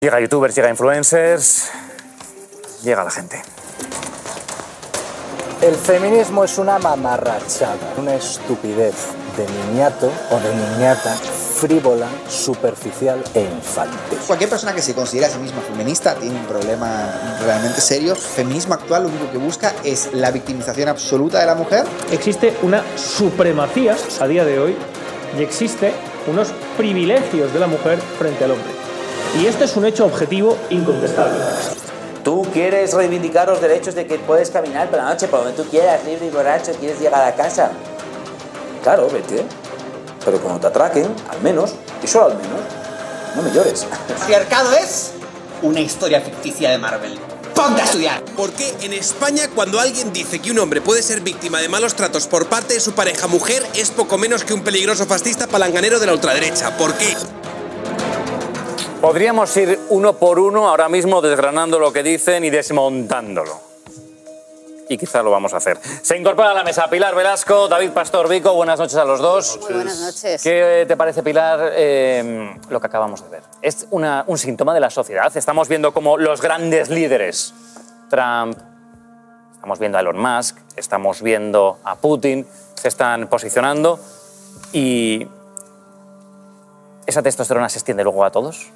Llega youtubers, llega influencers, llega la gente. El feminismo es una mamarrachada, una estupidez de niñato o de niñata, frívola, superficial e infantil. Cualquier persona que se considere a sí misma feminista tiene un problema realmente serio. El feminismo actual lo único que busca es la victimización absoluta de la mujer. Existe una supremacía a día de hoy y existe unos privilegios de la mujer frente al hombre. Y esto es un hecho objetivo incontestable. Tú quieres reivindicar los derechos de que puedes caminar por la noche por donde tú quieras, libre y borracho, quieres llegar a casa. Claro, vete. Pero cuando te atraquen, al menos, y solo al menos, no me llores. El patriarcado es una historia ficticia de Marvel. ¡Ponte a estudiar! ¿Por qué en España cuando alguien dice que un hombre puede ser víctima de malos tratos por parte de su pareja mujer es poco menos que un peligroso fascista palanganero de la ultraderecha? ¿Por qué? Podríamos ir uno por uno ahora mismo desgranando lo que dicen y desmontándolo. Y quizá lo vamos a hacer. Se incorpora a la mesa Pilar Velasco, David Pastor Vico. Buenas noches a los dos. Muy buenas noches. ¿Qué te parece, Pilar, lo que acabamos de ver? Es un síntoma de la sociedad. Estamos viendo como los grandes líderes, Trump, estamos viendo a Elon Musk, estamos viendo a Putin, se están posicionando y ¿esa testosterona se extiende luego a todos?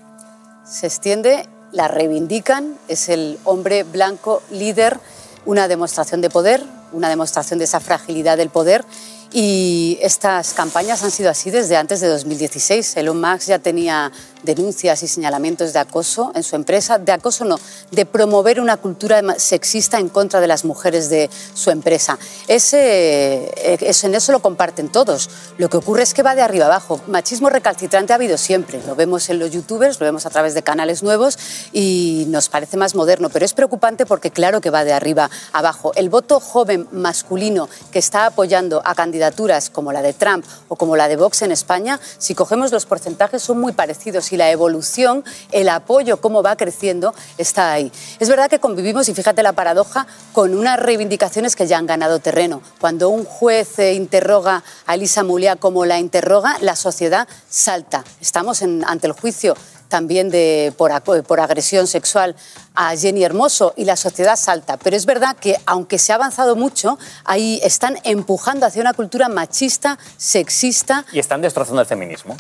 Se extiende, la reivindican, es el hombre blanco líder, una demostración de poder, una demostración de esa fragilidad del poder. Y estas campañas han sido así desde antes de 2016. Elon Musk ya tenía denuncias y señalamientos de acoso en su empresa. De acoso no, de promover una cultura sexista en contra de las mujeres de su empresa. En eso lo comparten todos. Lo que ocurre es que va de arriba abajo. Machismo recalcitrante ha habido siempre. Lo vemos en los youtubers, lo vemos a través de canales nuevos y nos parece más moderno. Pero es preocupante porque claro que va de arriba abajo. El voto joven masculino que está apoyando a candidaturas como la de Trump o como la de Vox en España, si cogemos los porcentajes son muy parecidos y la evolución, el apoyo, cómo va creciendo, está ahí. Es verdad que convivimos, y fíjate la paradoja, con unas reivindicaciones que ya han ganado terreno. Cuando un juez interroga a Elisa Muliá como la interroga, la sociedad salta. Estamos ante el juicio también por agresión sexual a Jenny Hermoso y la sociedad salta. Pero es verdad que, aunque se ha avanzado mucho, ahí están empujando hacia una cultura machista, sexista. Y están destrozando el feminismo.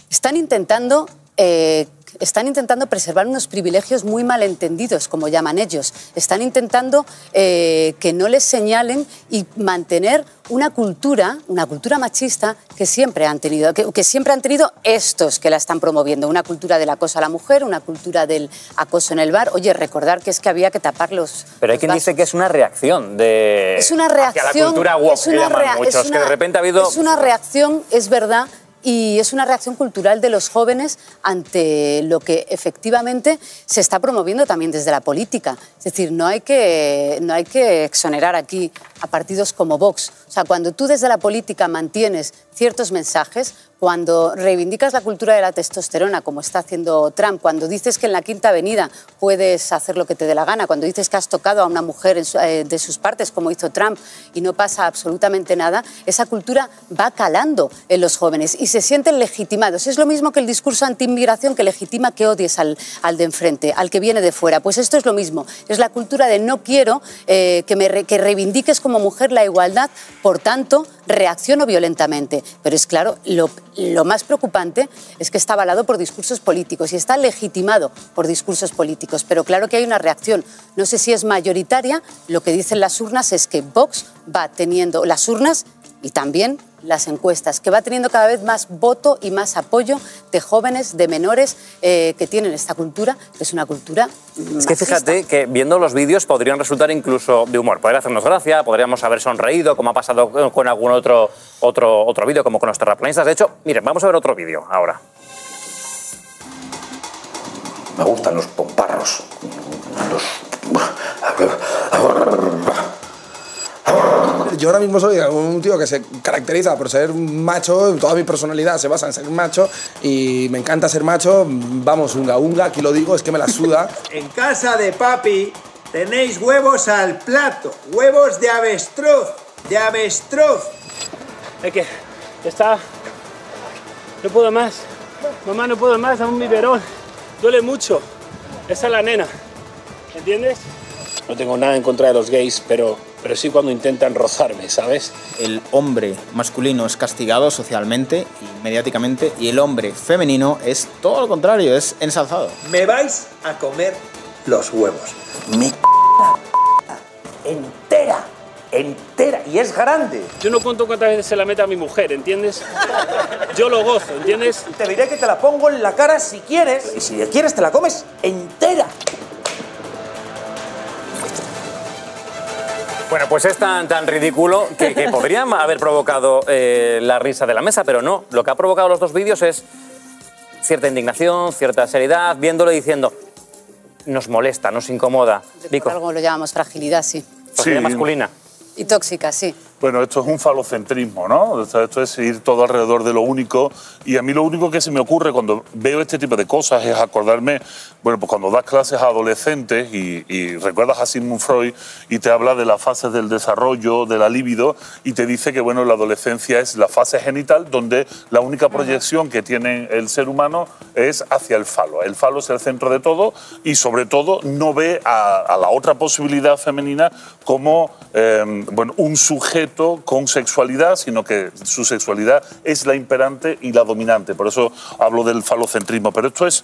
Están intentando preservar unos privilegios muy malentendidos, como llaman ellos. Están intentando que no les señalen y mantener una cultura machista que siempre han tenido, que siempre han tenido estos que la están promoviendo. Una cultura del acoso a la mujer, una cultura del acoso en el bar. Oye, recordar que es que había que tapar los Pero hay quien dice que es una reacción de... Es una reacción... hacia la cultura woke, que llaman muchos, que de repente ha habido... Es una reacción, es verdad. Y es una reacción cultural de los jóvenes ante lo que efectivamente se está promoviendo también desde la política. Es decir, no hay que exonerar aquí a partidos como Vox. O sea, cuando tú desde la política mantienes ciertos mensajes, cuando reivindicas la cultura de la testosterona, como está haciendo Trump, cuando dices que en la Quinta Avenida puedes hacer lo que te dé la gana, cuando dices que has tocado a una mujer de sus partes, como hizo Trump, y no pasa absolutamente nada, esa cultura va calando en los jóvenes y se sienten legitimados. Es lo mismo que el discurso anti-inmigración que legitima que odies al de enfrente, al que viene de fuera. Pues esto es lo mismo. Es la cultura de no quiero que reivindiques como mujer la igualdad, por tanto, reacciono violentamente. Pero es claro, lo más preocupante es que está avalado por discursos políticos y está legitimado por discursos políticos. Pero claro que hay una reacción. No sé si es mayoritaria. Lo que dicen las urnas es que Vox va teniendo las urnas y también las encuestas, que va teniendo cada vez más voto y más apoyo de jóvenes, de menores que tienen esta cultura, que es una cultura machista. Es que fíjate que viendo los vídeos podrían resultar incluso de humor. Podría hacernos gracia, podríamos haber sonreído, como ha pasado con algún otro vídeo, como con los terraplanistas. De hecho, miren, vamos a ver otro vídeo ahora. Me gustan los pomparros. Yo ahora mismo soy un tío que se caracteriza por ser macho, toda mi personalidad se basa en ser macho y me encanta ser macho. Vamos, unga unga, aquí lo digo, es que me la suda. En casa de papi tenéis huevos al plato, huevos de avestruz, de avestruz. Es que está... No puedo más. Mamá, no puedo más, dame un biberón. duele mucho. Esa es la nena, ¿entiendes? No tengo nada en contra de los gays, pero sí cuando intentan rozarme, ¿sabes? El hombre masculino es castigado socialmente y mediáticamente, y el hombre femenino es todo lo contrario, es ensalzado. Me vais a comer los huevos. Mi entera, entera, y es grande. Yo no cuento cuántas veces se la mete a mi mujer, ¿entiendes? Yo lo gozo, ¿entiendes? Te diré que te la pongo en la cara si quieres, y si quieres te la comes entera. Bueno, pues es tan ridículo que podría haber provocado la risa de la mesa, pero no. Lo que ha provocado los dos vídeos es cierta indignación, cierta seriedad, viéndolo y diciendo, nos molesta, nos incomoda. Por algo lo llamamos fragilidad, sí. Fragilidad masculina. Y tóxica, sí. Bueno, esto es un falocentrismo, ¿no? Esto es ir todo alrededor de lo único. Y a mí lo único que se me ocurre cuando veo este tipo de cosas es acordarme, bueno, pues cuando das clases a adolescentes y recuerdas a Sigmund Freud y te habla de las fases del desarrollo, de la libido, y te dice que, bueno, la adolescencia es la fase genital donde la única proyección que tiene el ser humano es hacia el falo. El falo es el centro de todo y, sobre todo, no ve a la otra posibilidad femenina como bueno, un sujeto con sexualidad, sino que su sexualidad es la imperante y la dominante. Por eso hablo del falocentrismo. Pero esto es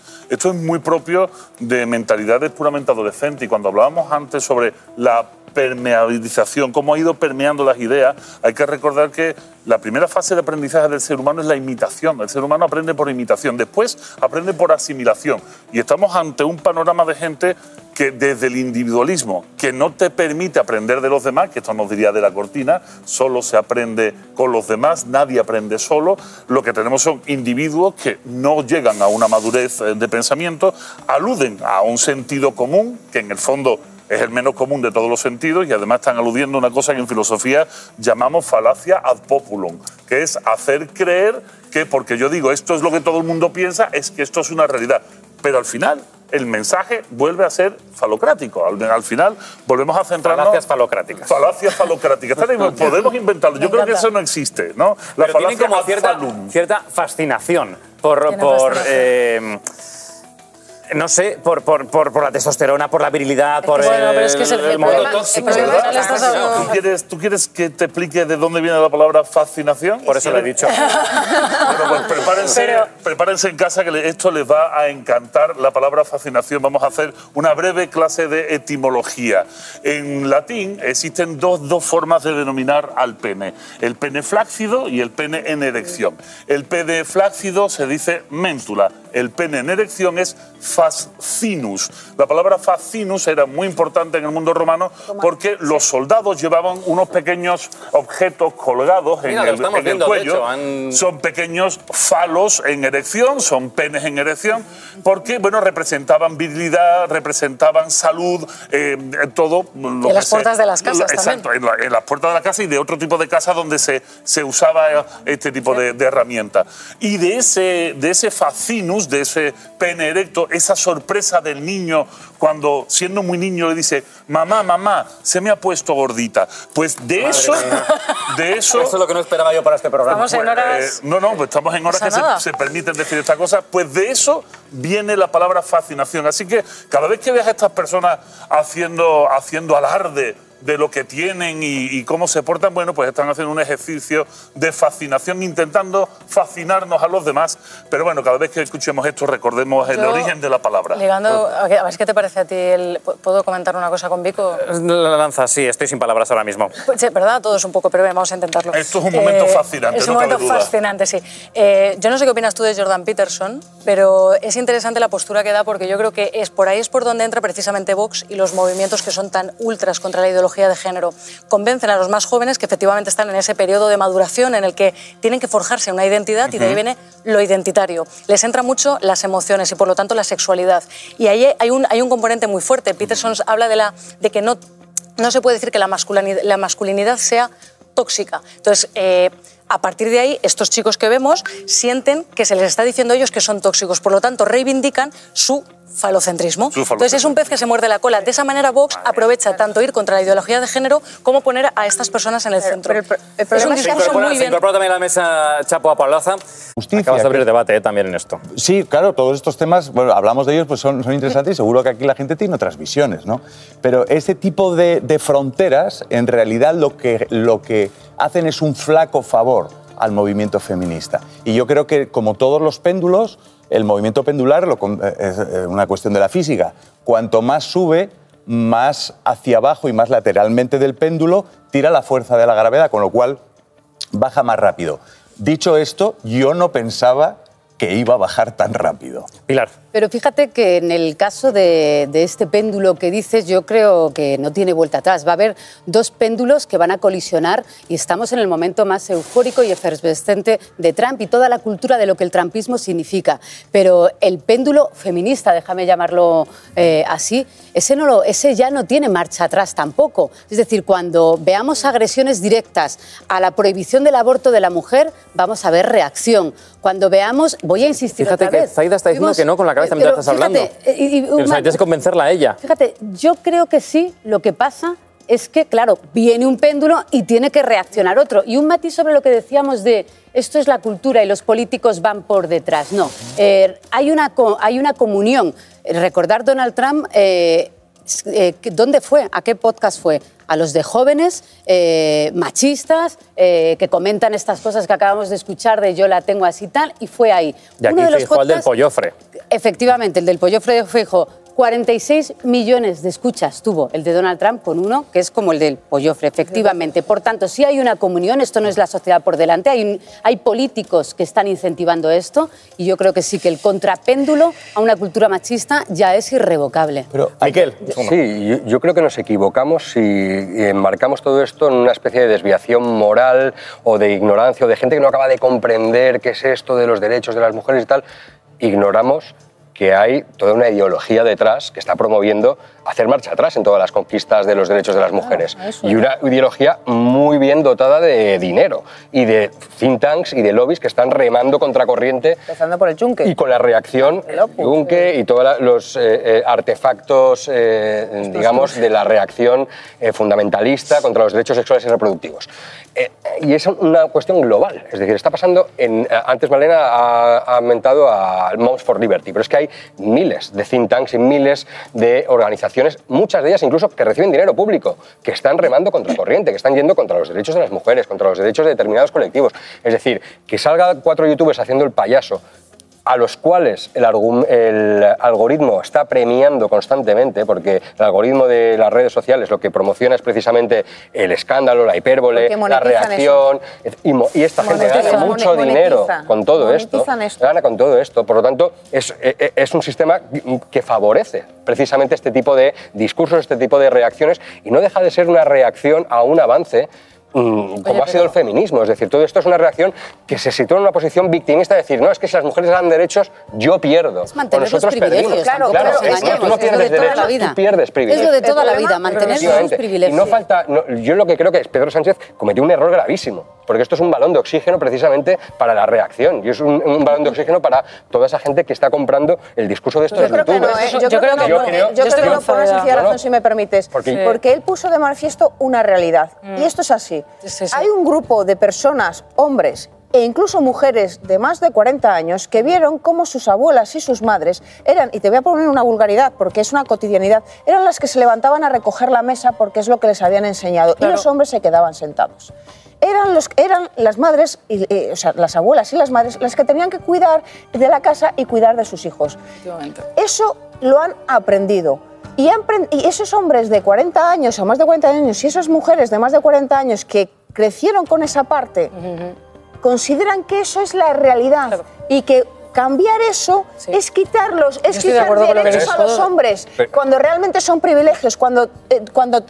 muy propio de mentalidades puramente adolescentes. Y cuando hablábamos antes sobre la permeabilización, cómo ha ido permeando las ideas, hay que recordar que la primera fase de aprendizaje del ser humano es la imitación. El ser humano aprende por imitación, después aprende por asimilación. Y estamos ante un panorama de gente que desde el individualismo, que no te permite aprender de los demás, que esto nos diría de la cortina, solo se aprende con los demás, nadie aprende solo, lo que tenemos son individuos que no llegan a una madurez de pensamiento, aluden a un sentido común, que en el fondo es el menos común de todos los sentidos, y además están aludiendo a una cosa que en filosofía llamamos falacia ad populum, que es hacer creer que porque yo digo esto es lo que todo el mundo piensa, es que esto es una realidad. Pero al final el mensaje vuelve a ser falocrático. Al final volvemos a centrarnos... Falacias falocráticas. Falacias falocráticas. Podemos inventarlo. Yo creo que eso no existe, ¿no? La pero tienen como cierta fascinación por no sé, por la testosterona, por la virilidad, por pero es que es el modo problema. tóxico. ¿Tú quieres que te explique de dónde viene la palabra fascinación? Por eso lo he dicho. Bueno, pues prepárense en casa que esto les va a encantar, la palabra fascinación. Vamos a hacer una breve clase de etimología. En latín existen dos formas de denominar al pene. El pene flácido y el pene en erección. El pene flácido se dice méntula. El pene en erección es fascinus. La palabra fascinus era muy importante en el mundo romano porque los soldados llevaban unos pequeños objetos colgados en el cuello. Son pequeños falos en erección, son penes en erección, porque bueno, representaban virilidad, representaban salud, todo lo en las puertas de las casas exacto, también. En las puertas de la casa y de otro tipo de casas donde se usaba este tipo de herramientas. Y de ese fascinus, de ese pene erecto, esa sorpresa del niño cuando, siendo muy niño, le dice mamá, mamá, se me ha puesto gordita. Pues de eso... Eso es lo que no esperaba yo para este programa. Estamos en horas... pues estamos en horas que se permiten decir esta cosa. Pues de eso viene la palabra fascinación. Así que cada vez que veas a estas personas haciendo alarde de lo que tienen y cómo se portan, bueno, pues están haciendo un ejercicio de fascinación, intentando fascinarnos a los demás. Pero bueno, cada vez que escuchemos esto, recordemos el origen de la palabra. Ligando, a ver, ¿qué te parece a ti? ¿Puedo comentar una cosa con Vico? La lanza, sí, estoy sin palabras ahora mismo. Pues, sí, ¿verdad? Todos un poco, pero bien, vamos a intentarlo. Esto es un momento fascinante, es un momento fascinante, sí. Yo no sé qué opinas tú de Jordan Peterson, pero es interesante la postura que da porque yo creo que por ahí es por donde entra precisamente Vox y los movimientos que son tan ultras contra la ideología de género. Convencen a los más jóvenes que efectivamente están en ese periodo de maduración en el que tienen que forjarse una identidad y de ahí viene lo identitario. Les entra mucho las emociones y por lo tanto la sexualidad. Y ahí hay un componente muy fuerte. Peterson habla de que no se puede decir que la masculinidad sea tóxica. Entonces, a partir de ahí, estos chicos que vemos sienten que se les está diciendo a ellos que son tóxicos. Por lo tanto, reivindican su falocentrismo. Entonces es un pez que se muerde la cola. De esa manera Vox aprovecha tanto ir contra la ideología de género como poner a estas personas en el centro. Es un discurso muy bien. Se incorpora también a la mesa Chapo Apalaza. Acabas de abrir debate también en esto. Sí, claro, todos estos temas, bueno, hablamos de ellos, pues son interesantes y seguro que aquí la gente tiene otras visiones, ¿no? Pero ese tipo de fronteras, en realidad lo que hacen es un flaco favor al movimiento feminista. Y yo creo que, como todos los péndulos, el movimiento pendular es una cuestión de la física. Cuanto más sube, más hacia abajo y más lateralmente del péndulo tira la fuerza de la gravedad, con lo cual baja más rápido. Dicho esto, yo no pensaba que iba a bajar tan rápido. Pilar. Pero fíjate que en el caso de este péndulo que dices, yo creo que no tiene vuelta atrás. Va a haber dos péndulos que van a colisionar y estamos en el momento más eufórico y efervescente de Trump y toda la cultura de lo que el trumpismo significa. Pero el péndulo feminista, déjame llamarlo así, ese ya no tiene marcha atrás tampoco. Es decir, cuando veamos agresiones directas a la prohibición del aborto de la mujer, vamos a ver reacción. Cuando veamos, voy a insistir otra vez. Fíjate que Zaida está diciendo que no con la cabeza mientras estás hablando. O sea, tienes que convencerla a ella. Fíjate, yo creo que sí, lo que pasa es que, claro, viene un péndulo y tiene que reaccionar otro. Y un matiz sobre lo que decíamos de esto es la cultura y los políticos van por detrás. No, hay una comunión. Recordar Donald Trump, ¿dónde fue? ¿A qué podcast fue? A los de jóvenes, machistas, que comentan estas cosas que acabamos de escuchar de yo la tengo así y tal, y fue ahí. Y aquí Feijóo, el del Pollofre. Efectivamente, el del Pollofre de Feijóo. 46 millones de escuchas tuvo el de Donald Trump con uno, que es como el del Pollofre, efectivamente. Por tanto, sí hay una comunión, esto no es la sociedad por delante, hay políticos que están incentivando esto y yo creo que sí, que el contrapéndulo a una cultura machista ya es irrevocable. Pero, Miquel. Sí, yo creo que nos equivocamos si enmarcamos todo esto en una especie de desviación moral o de ignorancia o de gente que no acaba de comprender qué es esto de los derechos de las mujeres y tal. Ignoramos que hay toda una ideología detrás que está promoviendo hacer marcha atrás en todas las conquistas de los derechos de las mujeres. Y una ideología muy bien dotada de dinero y de think tanks y de lobbies que están remando contracorriente. Empezando por el Yunque. Y con la reacción Yunque y todos los artefactos, digamos, de la reacción fundamentalista contra los derechos sexuales y reproductivos. Y es una cuestión global. Es decir, está pasando antes Malena ha mentado a Moms for Liberty, pero es que hay miles de think tanks y miles de organizaciones, muchas de ellas incluso que reciben dinero público, que están remando contra corriente, que están yendo contra los derechos de las mujeres, contra los derechos de determinados colectivos. Es decir, que salga 4 youtubers haciendo el payaso, a los cuales el algoritmo está premiando constantemente, porque el algoritmo de las redes sociales lo que promociona es precisamente el escándalo, la hipérbole, la reacción, y esta gente gana mucho dinero con todo esto, gana con todo esto. Por lo tanto, es un sistema que favorece precisamente este tipo de discursos, este tipo de reacciones, y no deja de ser una reacción a un avance como ha sido el feminismo. Es decir, todo esto es una reacción que se sitúa en una posición victimista de decir, no, es que si las mujeres dan derechos, yo pierdo. Es mantener los privilegios. Claro, tú no pierdes derechos, tú pierdes privilegios. Es lo de toda la vida, mantener los privilegios. Y no falta, yo lo que creo que es Pedro Sánchez cometió un error gravísimo, porque esto es un balón de oxígeno precisamente para la reacción, y es un balón de oxígeno para toda esa gente que está comprando el discurso de estos youtubers. Yo creo que no, por una sencilla razón, si me permites, porque él puso de manifiesto una realidad, y esto es así. Hay un grupo de personas, hombres e incluso mujeres de más de 40 años que vieron cómo sus abuelas y sus madres eran, y te voy a poner una vulgaridad porque es una cotidianidad, eran las que se levantaban a recoger la mesa porque es lo que les habían enseñado, y los hombres se quedaban sentados. Eran las madres, o sea, las abuelas y las madres las que tenían que cuidar de la casa y cuidar de sus hijos. Eso lo han aprendido. Y esos hombres de 40 años o más de 40 años y esas mujeres de más de 40 años que crecieron con esa parte, consideran que eso es la realidad y que cambiar eso es quitarlos, es quitar derechos a los hombres, cuando realmente son privilegios, cuando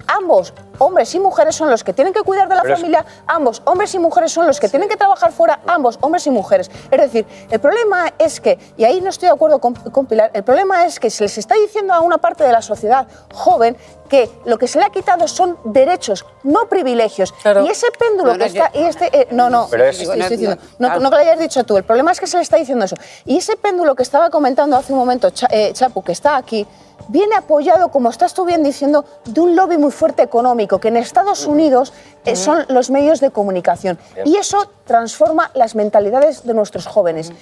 ambos, hombres y mujeres, son los que tienen que cuidar de la familia, ambos, hombres y mujeres, son los que tienen que trabajar fuera, ambos, hombres y mujeres. Es decir, el problema es que, y ahí no estoy de acuerdo con Pilar, el problema es que se les está diciendo a una parte de la sociedad joven que lo que se le ha quitado son derechos, no privilegios. Y ese péndulo que está... no que lo hayas dicho tú, el problema es que se le está diciendo eso. Y ese péndulo que estaba comentando hace un momento Chapu, que está aquí, viene apoyado, como estás tú bien diciendo, de un lobby muy fuerte económico, que en Estados Unidos son los medios de comunicación. Y eso transforma las mentalidades de nuestros jóvenes.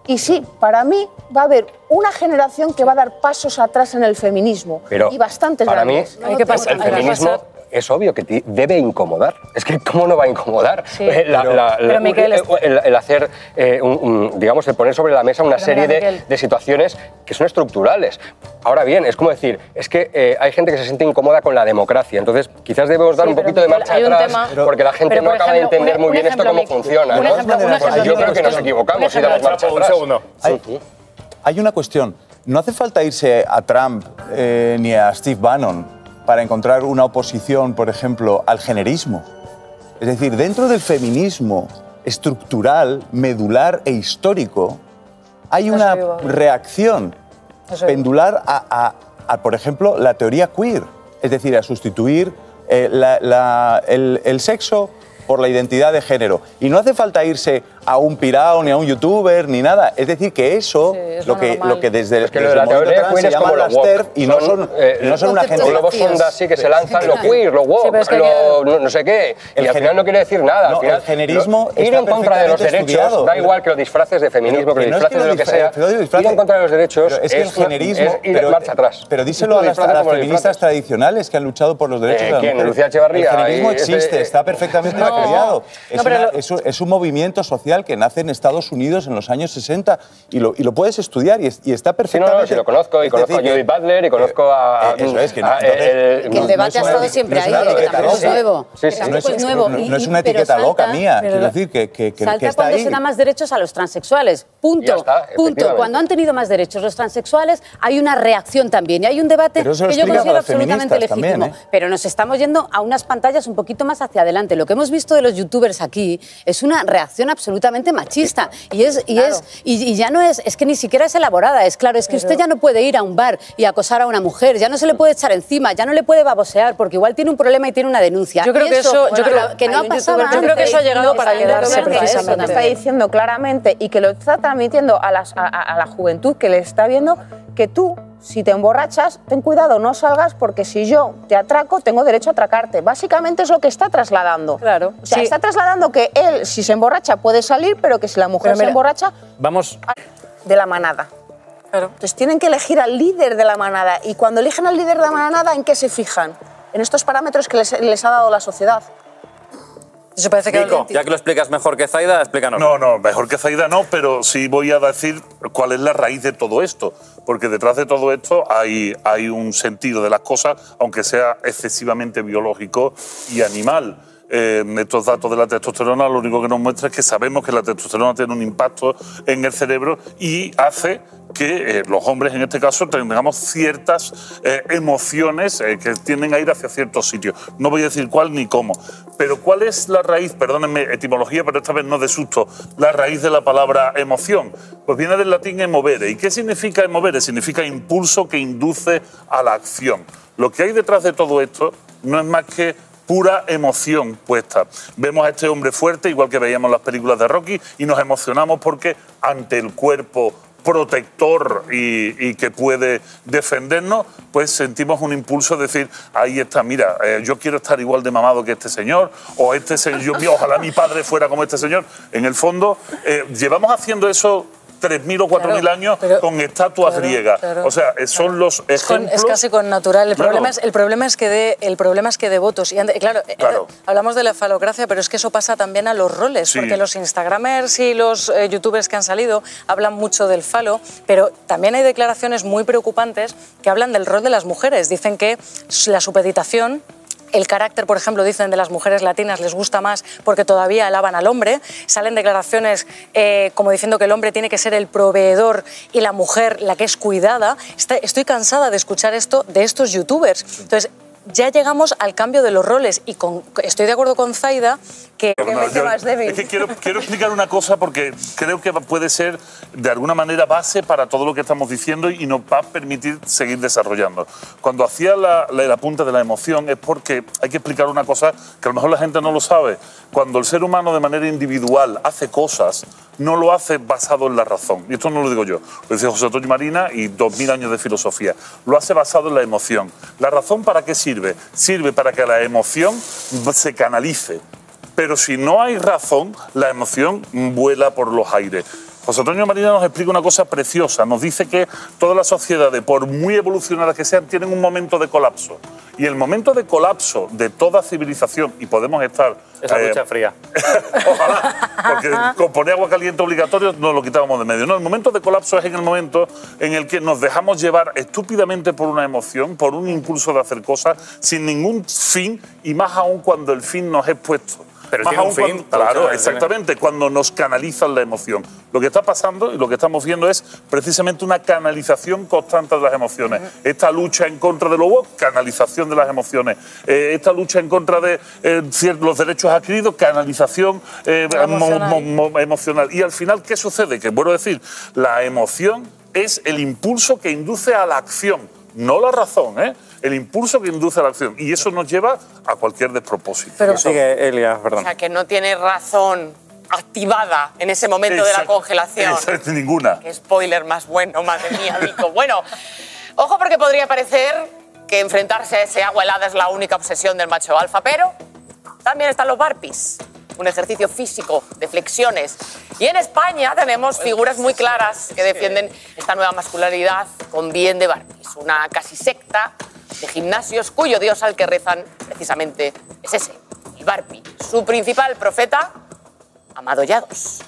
Y sí, para mí va a haber una generación que va a dar pasos atrás en el feminismo. Pero y bastantes para mí, grandes. el feminismo es obvio que debe incomodar. Es que ¿cómo no va a incomodar? Sí. Pero Miquel, el hacer, digamos, el poner sobre la mesa una serie de situaciones que son estructurales. Ahora bien, es como decir, es que hay gente que se siente incómoda con la democracia. Entonces, quizás debemos dar un poquito de marcha atrás porque la gente no acaba de entender muy bien esto cómo funciona. Yo creo que nos equivocamos si damos marcha atrás. Un segundo. Hay una cuestión. No hace falta irse a Trump ni a Steve Bannon para encontrar una oposición, por ejemplo, al generismo. Es decir, dentro del feminismo estructural, medular e histórico, hay una reacción pendular a, por ejemplo, la teoría queer. Es decir, a sustituir el sexo por la identidad de género. Y no hace falta irse a un pirao, ni a un youtuber, ni nada. Es decir, que eso, lo que desde el la teoría se llama las TERF y no son una gente... Los globos sonda sí que se lanzan lo queer, lo woke, no sé qué. Y al final no quiere decir nada. Al final, el generismo ir en contra de los derechos, da igual que lo disfraces de feminismo, que lo disfraces de lo que sea. Ir en contra de los derechos es que el generismo... es ir marcha atrás. Pero díselo a las feministas tradicionales que han luchado por los derechos de las mujeres. Lucía Echevarría. El generismo existe, está perfectamente creado. Es un movimiento social que nace en Estados Unidos en los años 60 y lo puedes estudiar y está perfectamente... Sí, lo conozco, y conozco a Judith Butler y conozco a... Eso es, que el debate ha estado siempre ahí, tampoco es nuevo. No es una etiqueta loca mía, quiero decir que salta está cuando ahí. se da más derechos a los transexuales, punto. Cuando han tenido más derechos los transexuales hay una reacción también y hay un debate que yo considero absolutamente legítimo. Pero nos estamos yendo a unas pantallas un poquito más hacia adelante. Lo que hemos visto de los youtubers aquí es una reacción absolutamente machista y ya no es que ni siquiera es elaborada, es claro, es que usted ya no puede ir a un bar y acosar a una mujer, ya no se le puede echar encima, ya no le puede babosear porque igual tiene un problema y tiene una denuncia. Yo creo que eso ha llegado para quedarse precisamente. Lo está diciendo claramente y que lo está transmitiendo a la juventud que le está viendo, que tú, si te emborrachas, ten cuidado, no salgas porque si yo te atraco, tengo derecho a atracarte. Básicamente es lo que está trasladando. Claro. O sea, está trasladando que él, si se emborracha, puede salir, pero que si la mujer se emborracha... Vamos... De la manada. Claro. Entonces tienen que elegir al líder de la manada. Y cuando eligen al líder de la manada, ¿en qué se fijan? En estos parámetros que les ha dado la sociedad. Eso parece que Nico, ya que lo explicas mejor que Zaida, explícanos. No, mejor que Zaida no, pero sí voy a decir cuál es la raíz de todo esto. Porque detrás de todo esto hay un sentido de las cosas, aunque sea excesivamente biológico y animal. Estos datos de la testosterona lo único que nos muestra es que sabemos que la testosterona tiene un impacto en el cerebro y hace que los hombres, en este caso, tengamos ciertas emociones que tienden a ir hacia ciertos sitios. No voy a decir cuál ni cómo. Pero ¿cuál es la raíz? Perdónenme, etimología, pero esta vez no de susto. La raíz de la palabra emoción. Pues viene del latín emovere. ¿Y qué significa emovere? Significa impulso que induce a la acción. Lo que hay detrás de todo esto no es más que pura emoción puesta. Vemos a este hombre fuerte, igual que veíamos en las películas de Rocky, y nos emocionamos porque ante el cuerpo protector y que puede defendernos, pues sentimos un impulso de decir, ahí está, mira, yo quiero estar igual de mamado que este señor, o este señor, ojalá mi padre fuera como este señor. En el fondo, llevamos haciendo eso 3.000 o 4.000 años con estatuas griegas. O sea, son los ejemplos... Es casi con natural. El problema es que de votos. Y claro, hablamos de la falocracia, pero es que eso pasa también a los roles, porque los instagramers y los youtubers que han salido hablan mucho del falo, pero también hay declaraciones muy preocupantes que hablan del rol de las mujeres. Dicen que la supeditación... El carácter, por ejemplo, dicen de las mujeres latinas les gusta más porque todavía alaban al hombre. Salen declaraciones como diciendo que el hombre tiene que ser el proveedor y la mujer la que es cuidada. Estoy cansada de escuchar esto de estos youtubers. Entonces, ya llegamos al cambio de los roles y estoy de acuerdo con Zaida que... Es que quiero explicar una cosa porque creo que puede ser de alguna manera base para todo lo que estamos diciendo y nos va a permitir seguir desarrollando. Cuando hacía la punta de la emoción es porque hay que explicar una cosa que a lo mejor la gente no lo sabe. Cuando el ser humano de manera individual hace cosas, no lo hace basado en la razón. Y esto no lo digo yo, lo dice José Antonio Marina y 2000 años de filosofía. Lo hace basado en la emoción. ¿La razón para qué sirve? Sirve para que la emoción se canalice. Pero si no hay razón, la emoción vuela por los aires. José Antonio Marina nos explica una cosa preciosa. Nos dice que todas las sociedades, por muy evolucionadas que sean, tienen un momento de colapso. Y el momento de colapso de toda civilización, y podemos estar... Esa ducha fría. Ojalá, porque con poner agua caliente obligatorio nos lo quitábamos de medio. No, el momento de colapso es en el momento en el que nos dejamos llevar estúpidamente por una emoción, por un impulso de hacer cosas, sin ningún fin, y más aún cuando el fin nos es puesto. Pero tiene un fin. Claro, exactamente, cuando nos canalizan la emoción. Lo que está pasando y lo que estamos viendo es precisamente una canalización constante de las emociones. Esta lucha en contra de lo woke, canalización de las emociones. Esta lucha en contra de los derechos adquiridos, canalización emocional. Y al final, ¿qué sucede? Que, vuelvo a decir, la emoción es el impulso que induce a la acción, no la razón, ¿eh? El impulso que induce a la acción. Y eso nos lleva a cualquier despropósito. Pero sigue, Elia, perdón. O sea, que no tiene razón activada en ese momento de la congelación. Ninguna. Qué spoiler más bueno, madre mía, Vico. Bueno, ojo porque podría parecer que enfrentarse a ese agua helada es la única obsesión del macho alfa, pero también están los burpees, un ejercicio físico de flexiones. Y en España tenemos figuras muy claras que defienden esta nueva masculinidad con bien de burpees, una casi secta de gimnasios cuyo dios al que rezan precisamente es ese, el burpee. Su principal profeta, Amado Llados.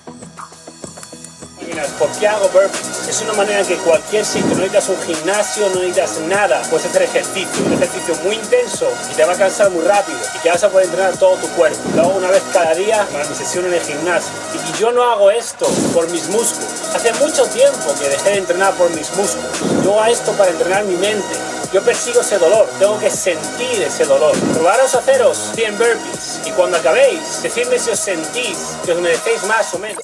¿Por qué hago burpees? Es una manera en que cualquier sitio, no necesitas un gimnasio, no necesitas nada, puedes hacer ejercicio, un ejercicio muy intenso y te va a cansar muy rápido y que vas a poder entrenar todo tu cuerpo. Lo hago una vez cada día para mi sesión en el gimnasio. Y yo no hago esto por mis músculos. Hace mucho tiempo que dejé de entrenar por mis músculos. Yo hago esto para entrenar mi mente. Yo persigo ese dolor, tengo que sentir ese dolor. Probaros a haceros 100 burpees y cuando acabéis, decidme si os sentís, que os merecéis más o menos.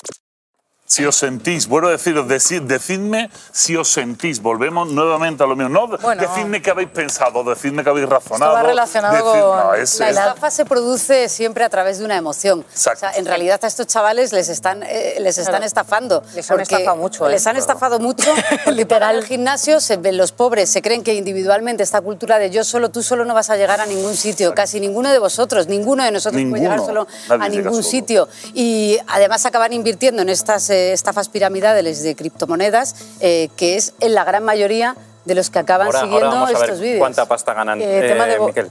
Si os sentís, vuelvo a deciros, decidme si os sentís. Volvemos nuevamente a lo mismo. No decidme qué habéis pensado, decidme qué habéis razonado. Esto va relacionado con... La estafa se produce siempre a través de una emoción. Exacto. O sea, en realidad a estos chavales les están estafando. Les han estafado mucho. Les han estafado mucho. Literal. En el gimnasio, los pobres se creen que individualmente esta cultura de yo solo, tú solo no vas a llegar a ningún sitio. Casi ninguno de vosotros, ninguno de nosotros puede llegar solo a ningún sitio. Y además acaban invirtiendo en estas estafas piramidales de criptomonedas, que es en la gran mayoría de los que acaban siguiendo ahora vamos a ver estos vídeos. ¿Cuánta pasta ganan, Miquel?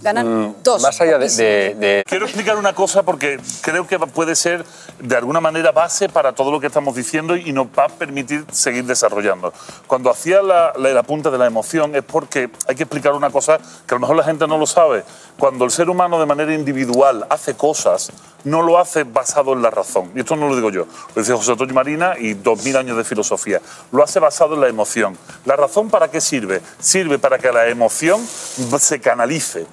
Ganan dos. Más allá de... Quiero explicar una cosa porque creo que puede ser de alguna manera base para todo lo que estamos diciendo y nos va a permitir seguir desarrollando. Cuando hacía la punta de la emoción es porque hay que explicar una cosa que a lo mejor la gente no lo sabe. Cuando el ser humano de manera individual hace cosas, no lo hace basado en la razón. Y esto no lo digo yo, lo dice José Antonio Marina y 2000 años de filosofía. Lo hace basado en la emoción. ¿La razón para qué sirve? Sirve para que la emoción se canalice.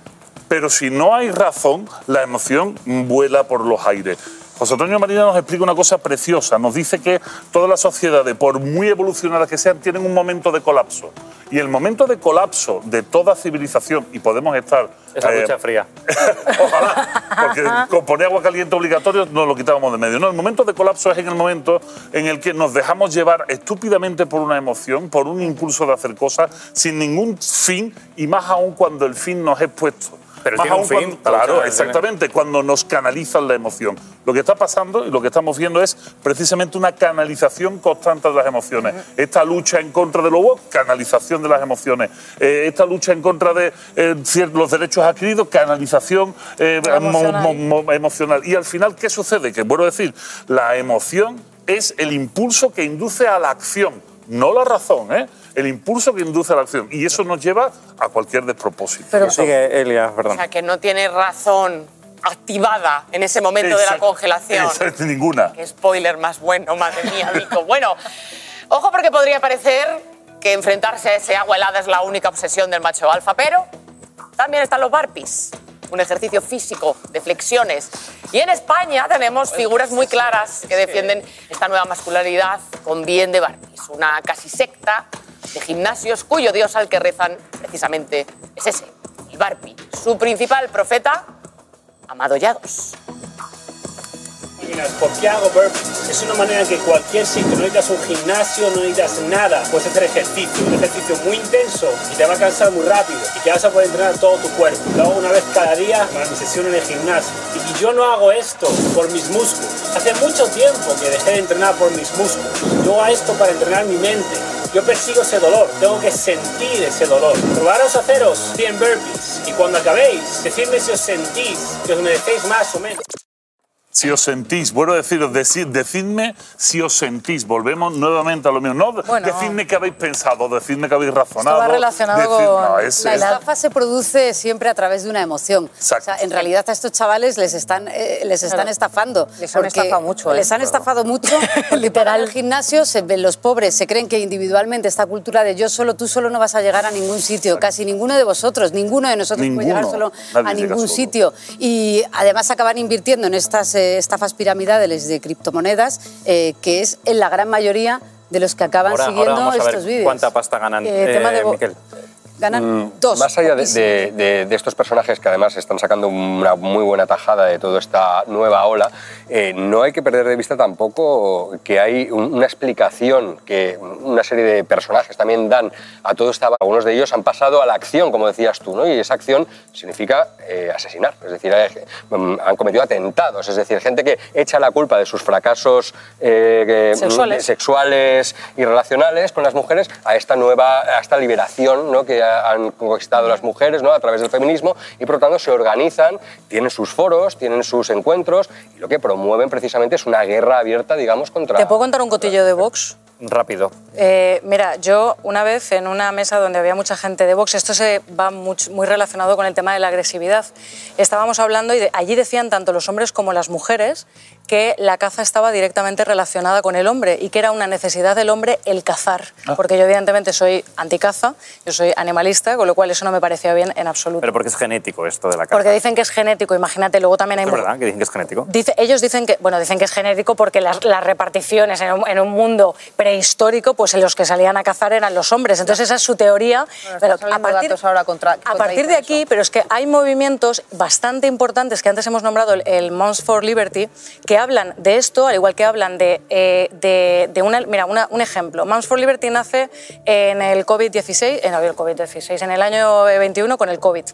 Pero si no hay razón, la emoción vuela por los aires. José Antonio Marina nos explica una cosa preciosa. Nos dice que todas las sociedades, por muy evolucionadas que sean, tienen un momento de colapso. Y el momento de colapso de toda civilización, y podemos estar... Esa ducha fría. Ojalá, porque con poner agua caliente obligatorio nos lo quitábamos de medio. No, el momento de colapso es en el momento en el que nos dejamos llevar estúpidamente por una emoción, por un impulso de hacer cosas, sin ningún fin, y más aún cuando el fin nos es puesto. Pero tiene un fin. Claro, exactamente, cuando nos canalizan la emoción. Lo que está pasando y lo que estamos viendo es precisamente una canalización constante de las emociones. Esta lucha en contra de lo woke, canalización de las emociones. Esta lucha en contra de los derechos adquiridos, canalización emocional. Y al final, ¿qué sucede? Que, vuelvo a decir, la emoción es el impulso que induce a la acción, no la razón, ¿eh? El impulso que induce a la acción. Y eso nos lleva a cualquier despropósito. Pero sigue, Elia, perdón. O sea, que no tiene razón activada en ese momento de la congelación. Ninguna. Qué spoiler más bueno, madre mía, Vico. Bueno, ojo porque podría parecer que enfrentarse a ese agua helada es la única obsesión del macho alfa, pero también están los burpees, un ejercicio físico de flexiones. Y en España tenemos figuras muy claras que defienden esta nueva masculinidad con bien de burpees, una casi secta de gimnasios cuyo dios al que rezan precisamente es ese, el burpee. Su principal profeta, Amado Llados. ¿Por qué hago burpees? Es una manera en que cualquier sitio, no necesitas un gimnasio, no necesitas nada, puedes hacer ejercicio, un ejercicio muy intenso y te va a cansar muy rápido y que vas a poder entrenar todo tu cuerpo. Lo hago una vez cada día para mi sesión en el gimnasio. Y yo no hago esto por mis músculos. Hace mucho tiempo que dejé de entrenar por mis músculos. Yo hago esto para entrenar mi mente. Yo persigo ese dolor, tengo que sentir ese dolor. Probaros a haceros 100 burpees y cuando acabéis, decidme si os sentís que os merecéis más o menos. Si os sentís, vuelvo a deciros, decidme si os sentís. Volvemos nuevamente a lo mismo. No decidme qué habéis pensado, decidme qué habéis razonado. Esto va relacionado con... No, la estafa se produce siempre a través de una emoción. Exacto. O sea, en realidad a estos chavales les están estafando. Les han estafado mucho. Les han estafado mucho. Literal. En el gimnasio los pobres se creen que individualmente esta cultura de yo solo, tú solo no vas a llegar a ningún sitio. Casi ninguno de vosotros, ninguno de nosotros puede llegar solo a ningún sitio. Y además acaban invirtiendo en estas estafas piramidales de criptomonedas, que es en la gran mayoría de los que acaban siguiendo vamos a ver estos vídeos. ¿Cuánta pasta ganan, Miquel? Ganan dos. Más allá de estos personajes que además están sacando una muy buena tajada de toda esta nueva ola, no hay que perder de vista tampoco que hay una explicación que una serie de personajes también dan a todo esto. Algunos de ellos han pasado a la acción, como decías tú, ¿no? Y esa acción significa asesinar, es decir, han cometido atentados, es decir, gente que echa la culpa de sus fracasos sexuales y relacionales con las mujeres a esta liberación, ¿no? Que han conquistado las mujeres, ¿no? A través del feminismo, y por lo tanto se organizan, tienen sus foros, tienen sus encuentros, y lo que promueven precisamente es una guerra abierta, digamos, contra... ¿Te puedo contar un cotillo de Vox? Rápido. Mira, yo una vez en una mesa donde había mucha gente de Vox, esto se va muy relacionado con el tema de la agresividad, estábamos hablando y allí decían tanto los hombres como las mujeres que la caza estaba directamente relacionada con el hombre y que era una necesidad del hombre el cazar. Porque yo evidentemente soy anticaza, yo soy animalista, con lo cual eso no me parecía bien en absoluto. Pero porque es genético esto de la caza. Porque dicen que es genético, imagínate, luego también hay... ¿Es verdad que dicen que es genético? Ellos dicen que es genético porque las reparticiones en un mundo prehistórico, pues en los que salían a cazar eran los hombres. Entonces esa es su teoría. Pero a partir de aquí, pero es que hay movimientos bastante importantes que antes hemos nombrado, el Moms for Liberty, que hablan de esto, al igual que hablan un ejemplo. Moms for Liberty nace en el COVID-16, en el año 21 con el COVID,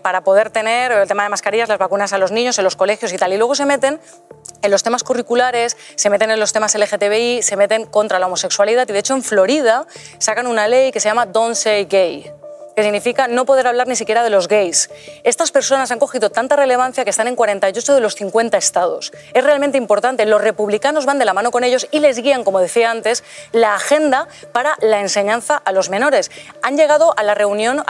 para poder tener el tema de mascarillas, las vacunas a los niños en los colegios y tal. Y luego se meten en los temas curriculares, se meten en los temas LGTBI, se meten contra la homosexualidad y de hecho en Florida sacan una ley que se llama Don't Say Gay, que significa no poder hablar ni siquiera de los gays. Estas personas han cogido tanta relevancia que están en 48 de los 50 estados. Es realmente importante. Los republicanos van de la mano con ellos y les guían, como decía antes, la agenda para la enseñanza a los menores. Han llegado a la reunión,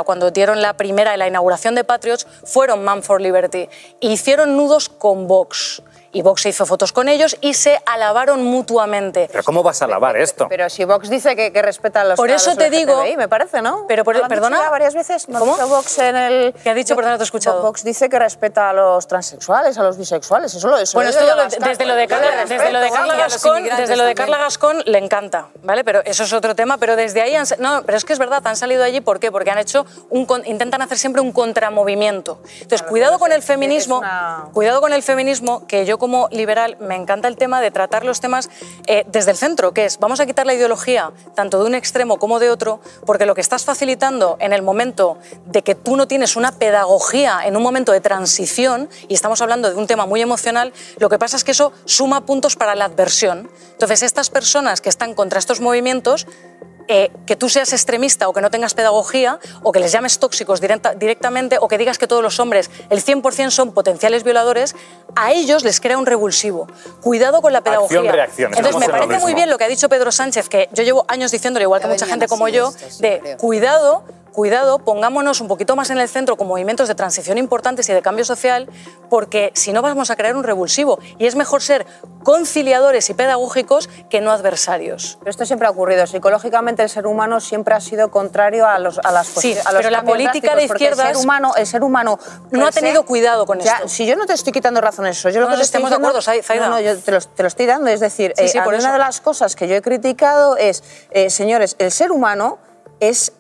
cuando dieron la inauguración de Patriots, fueron Man for Liberty e hicieron nudos con Vox. Y Vox se hizo fotos con ellos y se alabaron mutuamente. ¿Pero cómo vas a alabar esto? Pero si Vox dice que respeta a los Por eso te digo... me parece, ¿no? Pero perdona... varias veces. ¿Cómo? Vox en el... ¿Qué ha dicho? Perdona, te he escuchado. Vox dice que respeta a los transexuales, a los bisexuales. Eso bueno, esto desde lo de Carla Gascón le encanta, ¿vale? Pero eso es otro tema. Pero desde ahí... pero es que es verdad, han salido allí. ¿Por qué? Porque han hecho intentan hacer siempre un contramovimiento. Entonces, cuidado con el feminismo. Cuidado con el feminismo, que yo como liberal me encanta el tema de tratar los temas desde el centro, que es vamos a quitar la ideología tanto de un extremo como de otro, porque lo que estás facilitando en el momento de que tú no tienes una pedagogía en un momento de transición, y estamos hablando de un tema muy emocional, lo que pasa es que eso suma puntos para la adversión. Entonces estas personas que están contra estos movimientos, que tú seas extremista o que no tengas pedagogía o que les llames tóxicos directamente o que digas que todos los hombres, el 100% son potenciales violadores, a ellos les crea un revulsivo. Cuidado con la pedagogía. Acción-reacción. Entonces me parece muy bien lo que ha dicho Pedro Sánchez, que yo llevo años diciéndolo, igual que mucha gente como yo, de cuidado cuidado, pongámonos un poquito más en el centro con movimientos de transición importantes y de cambio social, porque si no vamos a crear un revulsivo. Y es mejor ser conciliadores y pedagógicos que no adversarios. Pero esto siempre ha ocurrido. Psicológicamente el ser humano siempre ha sido contrario a las Sí, a los pero la cambios política drásticos, de izquierdas el ser humano no ha tenido cuidado con esto. Si yo no te estoy quitando razón eso, yo lo que te estoy estamos de diciendo, acuerdo, Zaida. No, yo te lo estoy dando. Es decir, Sí, a por mí eso. una de las cosas que yo he criticado es, señores, el ser humano es...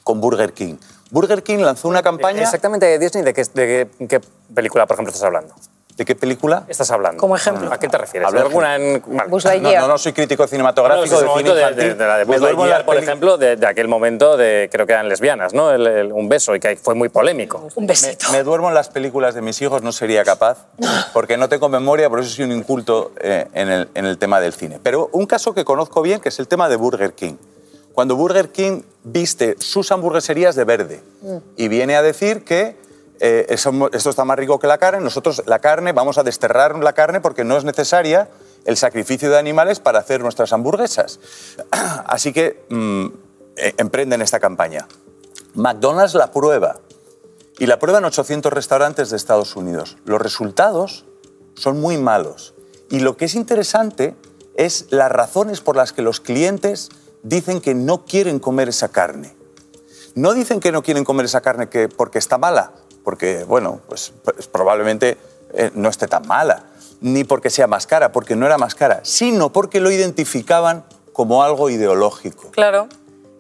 Con Burger King. Burger King lanzó una campaña... Exactamente, de Disney, ¿de qué película, por ejemplo, estás hablando? ¿De qué película? Estás hablando. Como ejemplo. ¿A qué te refieres? Hablo ¿De alguna en...? Vale. No soy crítico cinematográfico de cine infantil. De la de Buzz Me duermo en Lightyear, las por peli- ejemplo, de aquel momento de, creo que eran lesbianas, ¿no? Un beso, y que fue muy polémico. Un besito. Me duermo en las películas de mis hijos, no sería capaz, porque no tengo memoria, por eso soy un inculto en el tema del cine. Pero un caso que conozco bien, que es el tema de Burger King. Cuando Burger King viste sus hamburgueserías de verde y viene a decir que esto está más rico que la carne, nosotros la carne, vamos a desterrar la carne porque no es necesaria el sacrificio de animales para hacer nuestras hamburguesas. Así que emprenden esta campaña. McDonald's la prueba, y la prueba en 800 restaurantes de Estados Unidos. Los resultados son muy malos. Y lo que es interesante es las razones por las que los clientes dicen que no quieren comer esa carne. No dicen que no quieren comer esa carne porque está mala, porque, bueno, pues probablemente no esté tan mala, ni porque sea más cara, porque no era más cara, sino porque lo identificaban como algo ideológico. Claro,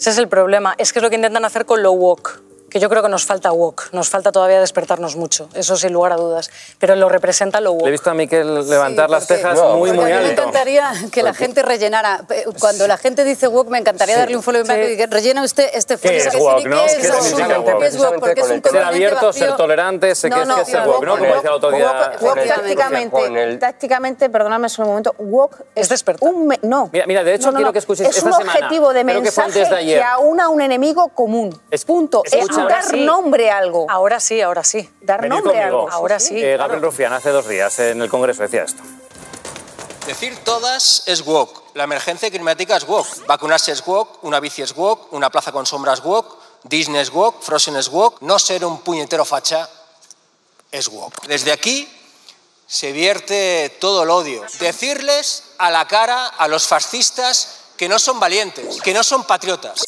ese es el problema. Es que es lo que intentan hacer con lo woke, que yo creo que nos falta woke, nos falta todavía despertarnos mucho, eso sin lugar a dudas, pero lo representa lo woke. Le he visto a Miquel levantar las cejas muy, muy Porque a mí me alto. encantaría que la gente rellenara. Cuando la gente dice woke, me encantaría darle un folio en blanco y que rellena usted este folio. ¿Qué es woke, no? ¿Qué es significa woke? ¿Qué es woke? Porque es un Ser componente abierto, vacío. ser tolerante, sé que es ser woke, ¿no? Como decía el otro día. Tácticamente, perdóname solo un momento, woke es un... No. Mira, de hecho, quiero que escuches es esta un semana. objetivo de Creo que fue mensaje antes de ayer. que aúna a un enemigo común. Punto. Es dar nombre a algo. Ahora sí, ahora sí. Dar Venid nombre a conmigo. algo. Ahora sí. Gabriel Rufián, hace 2 días en el Congreso decía esto. Decir todas es woke. La emergencia climática es woke. Vacunarse es woke, una bici es woke, una plaza con sombra es woke, Disney es woke, Frozen es woke, no ser un puñetero facha es woke. Desde aquí se vierte todo el odio. Decirles a la cara a los fascistas que no son valientes, que no son patriotas.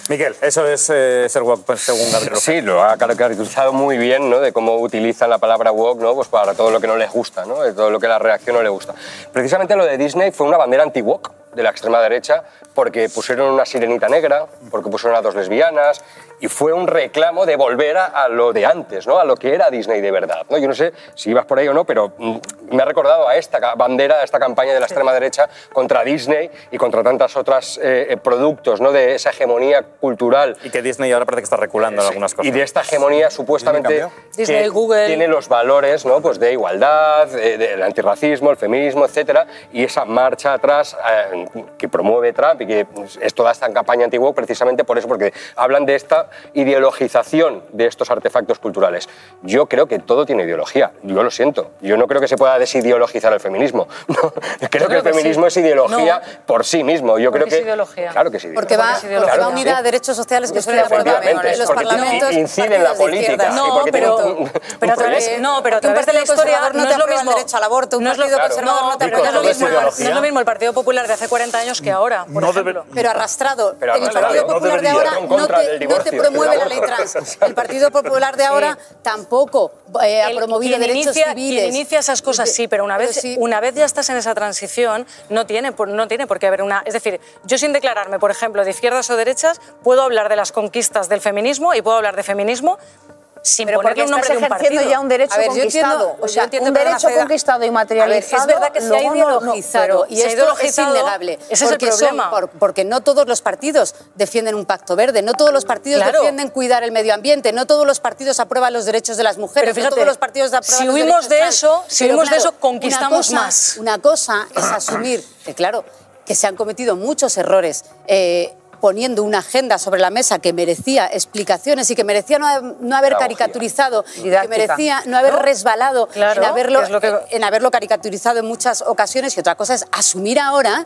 Miquel, eso es ser woke según Gabriel Rufián. Sí, lo ha caracterizado muy bien, ¿no? De cómo utilizan la palabra woke, ¿no? Pues para todo lo que no les gusta, ¿no? De todo lo que la reacción no le gusta. Precisamente lo de Disney fue una bandera anti-woke de la extrema derecha porque pusieron una sirenita negra, porque pusieron a 2 lesbianas y fue un reclamo de volver a lo de antes, ¿no? A lo que era Disney de verdad, ¿no? Yo no sé si ibas por ahí o no, pero me ha recordado a esta bandera, a esta campaña de la extrema derecha contra Disney y contra tantas otras productos, ¿no? De esa hegemonía cultural. Y que Disney ahora parece que está reculando en algunas cosas. Y de esta hegemonía supuestamente Disney, que Google. tiene los valores, ¿no? Pues de igualdad, del antirracismo, el feminismo, etcétera, y esa marcha atrás que promueve Trump y que es toda esta campaña anti-woke precisamente por eso, porque hablan de esta ideologización de estos artefactos culturales. Yo creo que todo tiene ideología, yo lo siento. Yo no creo que se pueda desideologizar el feminismo. No, creo que el feminismo es ideología por sí mismo. Yo creo que es ideología. Claro que es ideología. Porque va unida a derechos sociales que son de acuerdo en los parlamentos. Incide en la política. No, pero a través de la historia no es lo mismo. Derecho al aborto, un partido conservador no te aprueba no es lo mismo el Partido Popular de hace 40 años que ahora, por ejemplo. Pero arrastrado. El Partido Popular de ahora no te promueve la ley trans. El Partido Popular de ahora tampoco ha promovido derechos civiles. Quien inicia esas cosas sí, pero una vez ya estás en esa transición, no tiene por qué haber una... Es decir, yo sin declararme, por ejemplo, de izquierdas o derechas, puedo hablar de las conquistas del feminismo y puedo hablar de feminismo sin ponerle un nombre de un partido. Ya un derecho conquistado. O sea, un derecho conquistado y materializado. Es verdad que se ha ideologizado y esto es innegable. Ese es el problema. Porque no todos los partidos defienden un pacto verde, no todos los partidos defienden cuidar el medio ambiente, no todos los partidos aprueban los derechos de las mujeres, pero fíjate, no todos los partidos aprueban si los huimos derechos de eso, conquistamos más. Una cosa es asumir que, claro, que se han cometido muchos errores poniendo una agenda sobre la mesa que merecía explicaciones y que merecía no haber caricaturizado, que merecía no haber resbalado en haberlo caricaturizado en muchas ocasiones, y otra cosa es asumir ahora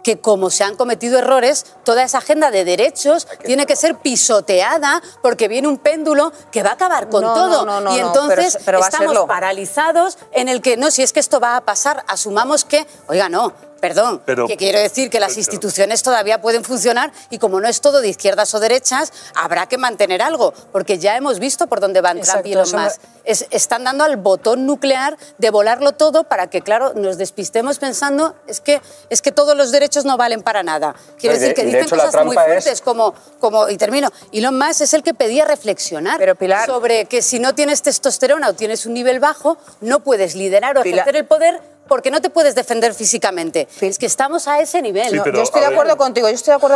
que como se han cometido errores, toda esa agenda de derechos tiene que ser pisoteada porque viene un péndulo que va a acabar con todo. Y entonces pero va a estamos serlo. paralizados en el que, no, si es que esto va a pasar, asumamos que, oiga, no, perdón, que quiero decir que las instituciones todavía pueden funcionar y como no es todo de izquierdas o derechas, habrá que mantener algo, porque ya hemos visto por dónde van Trump y Elon Musk. Están dando al botón nuclear de volarlo todo para que, claro, nos despistemos pensando es que todos los derechos no valen para nada. Quiero decir que dicen cosas muy fuertes como, y termino, Elon Musk es el que pedía reflexionar sobre que si no tienes testosterona o tienes un nivel bajo, no puedes liderar o ejercer el poder porque no te puedes defender físicamente. Es que estamos a ese nivel. Sí, yo estoy de acuerdo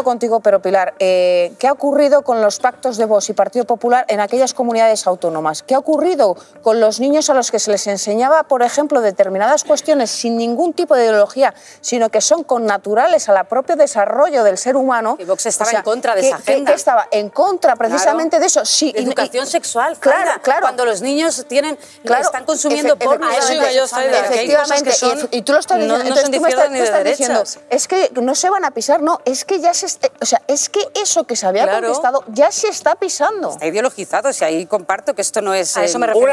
contigo, pero Pilar, ¿qué ha ocurrido con los pactos de Vox y Partido Popular en aquellas comunidades autónomas? ¿Qué ha ocurrido con los niños a los que se les enseñaba, por ejemplo, determinadas cuestiones sin ningún tipo de ideología, sino que son connaturales al propio desarrollo del ser humano? Y Vox estaba en contra de esa agenda. Que estaba en contra precisamente de eso. Sí, educación sexual, claro. Cuando los niños están consumiendo porno. A eso iba yo, Zaida, que hay cosas que y tú lo estás diciendo, no son de izquierdas ni de derechas. Es que no se van a pisar, no, es que ya es que eso que se había conquistado ya se está pisando. Está ideologizado, si ahí comparto que esto no es... A eso me refiero.